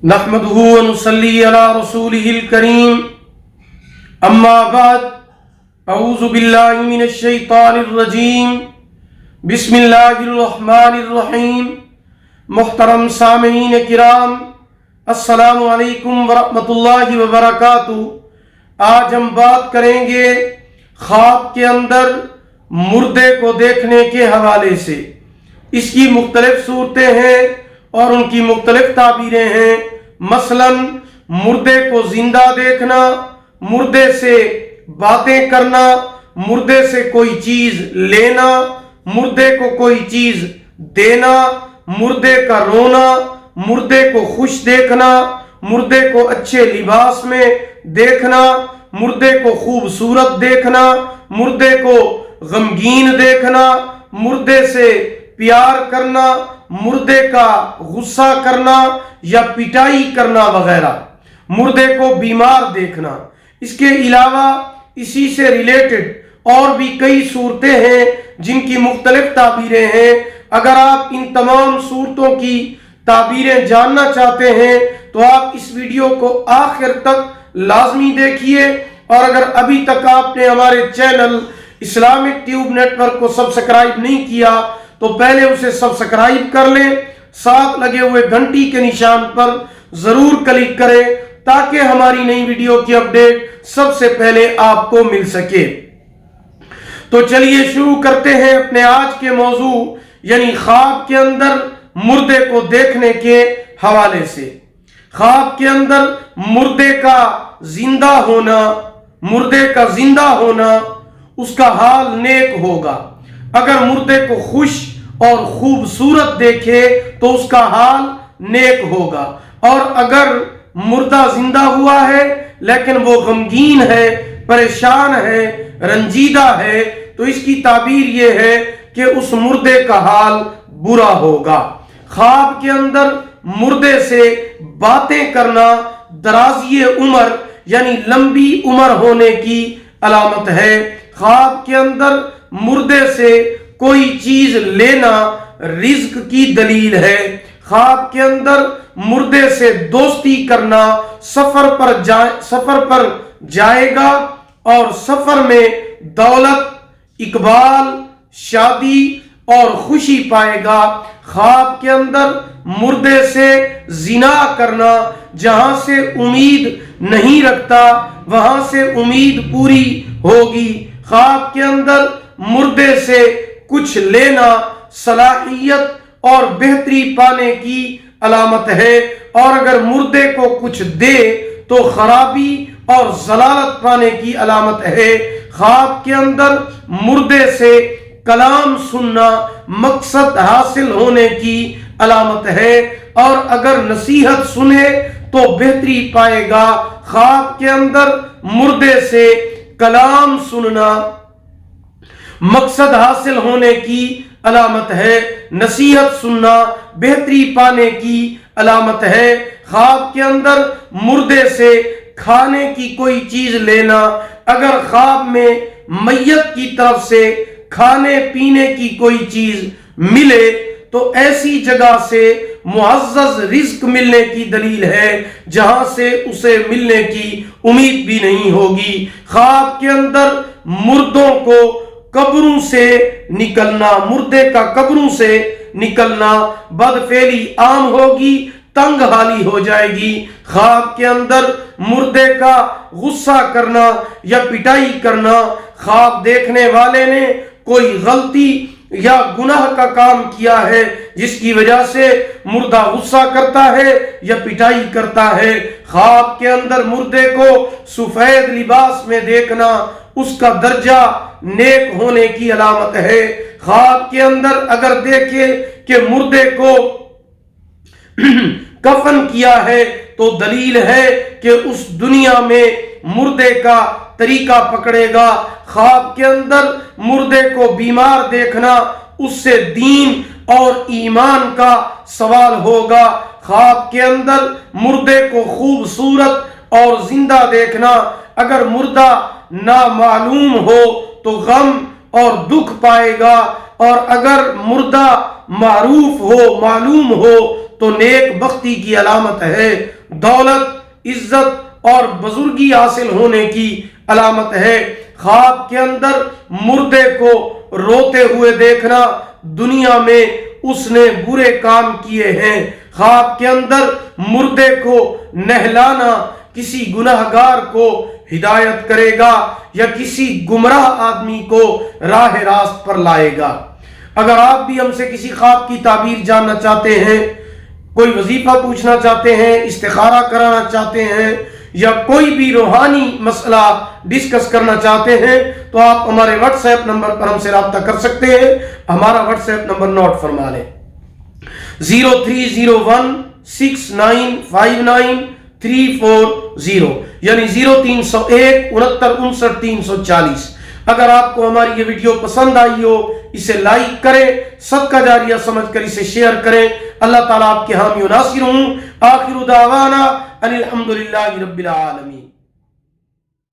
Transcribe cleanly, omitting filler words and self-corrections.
نحمده ونصلي على رسوله الكريم اما بعد اعوذ باللہ من الشیطان الرجیم بسم اللہ الرحمن الرحیم محترم سامعین کرام السلام علیکم ورحمۃ اللہ وبرکاتہ۔ آج ہم بات کریں گے خواب کے اندر مردے کو دیکھنے کے حوالے سے۔ اس کی مختلف صورتیں ہیں اور ان کی مختلف تعبیریں ہیں۔ مثلا مردے کو زندہ دیکھنا، مردے سے باتیں کرنا، مردے سے کوئی چیز لینا، مردے کو کوئی چیز دینا، مردے کا رونا، مردے کو خوش دیکھنا، مردے کو اچھے لباس میں دیکھنا، مردے کو خوبصورت دیکھنا، مردے کو غمگین دیکھنا، مردے سے پیار کرنا، مردے کا غصہ کرنا یا پٹائی کرنا وغیرہ، مردے کو بیمار دیکھنا۔ اس کے علاوہ اسی سے ریلیٹڈ اور بھی کئی صورتیں ہیں جن کی مختلف تعبیریں ہیں۔ اگر آپ ان تمام صورتوں کی تعبیریں جاننا چاہتے ہیں تو آپ اس ویڈیو کو آخر تک لازمی دیکھیے، اور اگر ابھی تک آپ نے ہمارے channel Islamic tube network کو سبسکرائب نہیں کیا تو پہلے اسے سبسکرائب کر لیں، ساتھ لگے ہوئے گھنٹی کے نشان پر ضرور کلک کریں تاکہ ہماری نئی ویڈیو کی اپڈیٹ سب سے پہلے آپ کو مل سکے۔ تو چلیے شروع کرتے ہیں اپنے آج کے موضوع یعنی خواب کے اندر مردے کو دیکھنے کے حوالے سے۔ خواب کے اندر مردے کا زندہ ہونا، مردے کا زندہ ہونا، اس کا حال نیک ہوگا۔ اگر مردے کو خوش اور خوبصورت دیکھے تو اس کا حال نیک ہوگا، اور اگر مردہ زندہ ہوا ہے لیکن وہ غمگین ہے، پریشان ہے، رنجیدہ ہے، تو اس کی تعبیر یہ ہے کہ اس مردے کا حال برا ہوگا۔ خواب کے اندر مردے سے باتیں کرنا درازی عمر یعنی لمبی عمر ہونے کی علامت ہے۔ خواب کے اندر مردے سے کوئی چیز لینا رزق کی دلیل ہے۔ خواب کے اندر مردے سے دوستی کرنا سفر پر جائے گا اور سفر میں دولت، اقبال، شادی اور خوشی پائے گا۔ خواب کے اندر مردے سے زنا کرنا، جہاں سے امید نہیں رکھتا وہاں سے امید پوری ہوگی۔ خواب کے اندر مردے سے کچھ لینا صلاحیت اور بہتری پانے کی علامت ہے، اور اگر مردے کو کچھ دے تو خرابی اور ضلالت پانے کی علامت ہے۔ خواب کے اندر مردے سے کلام سننا مقصد حاصل ہونے کی علامت ہے، اور اگر نصیحت سنے تو بہتری پائے گا۔ خواب کے اندر مردے سے کلام سننا مقصد حاصل ہونے کی علامت ہے، نصیحت سننا بہتری پانے کی علامت ہے۔ خواب کے اندر مردے سے کھانے کی کوئی چیز لینا، اگر خواب میں میت کی طرف سے کھانے پینے کی کوئی چیز ملے تو ایسی جگہ سے معزز رزق ملنے کی دلیل ہے جہاں سے اسے ملنے کی امید بھی نہیں ہوگی۔ خواب کے اندر مردوں کو قبروں سے نکلنا، مردے کا قبروں سے نکلنا بدفعلی عام ہوگی، تنگ حالی ہو جائے گی۔ خواب کے اندر مردے کا غصہ کرنا یا پٹائی کرنا، خواب دیکھنے والے نے کوئی غلطی یا گناہ کا کام کیا ہے جس کی وجہ سے مردہ غصہ کرتا ہے یا پٹائی کرتا ہے۔ خواب کے اندر مردے کو سفید لباس میں دیکھنا اس کا درجہ نیک ہونے کی علامت ہے۔ خواب کے اندر اگر دیکھے کہ مردے کو کفن کیا ہے تو دلیل ہے کہ اس دنیا میں مردے کا طریقہ پکڑے گا۔ خواب کے اندر مردے کو بیمار دیکھنا اس سے دین اور ایمان کا سوال ہوگا۔ خواب کے اندر مردے کو خوبصورت اور زندہ دیکھنا، اگر مردہ نامعلوم ہو تو غم اور دکھ پائے گا، اور اگر مردہ معروف ہو، معلوم ہو تو نیک بختی کی علامت ہے، دولت، عزت اور بزرگی حاصل ہونے کی علامت ہے۔ خواب کے اندر مردے کو روتے ہوئے دیکھنا، دنیا میں اس نے برے کام کیے ہیں۔ خواب کے اندر مردے کو نہلانا کسی گناہگار کو ہدایت کرے گا یا کسی گمراہ آدمی کو راہ راست پر لائے گا۔ اگر آپ بھی ہم سے کسی خواب کی تعبیر جاننا چاہتے ہیں، کوئی وظیفہ پوچھنا چاہتے ہیں، استخارہ کرانا چاہتے ہیں یا کوئی بھی روحانی مسئلہ ڈسکس کرنا چاہتے ہیں تو آپ ہمارے واٹس ایپ نمبر پر ہم سے رابطہ کر سکتے ہیں۔ ہمارا واٹس ایپ نمبر نوٹ فرما لیں، 0301695934 یعنی 0301 69 340۔ اگر آپ کو ہماری یہ ویڈیو پسند آئی ہو، اسے لائک کریں، صدقہ جاریہ سمجھ کر اسے شیئر کریں۔ اللہ تعالیٰ آپ کے حامی و ناصر ہوں۔ آخر دعوانا ان الحمدللہ رب العالمین۔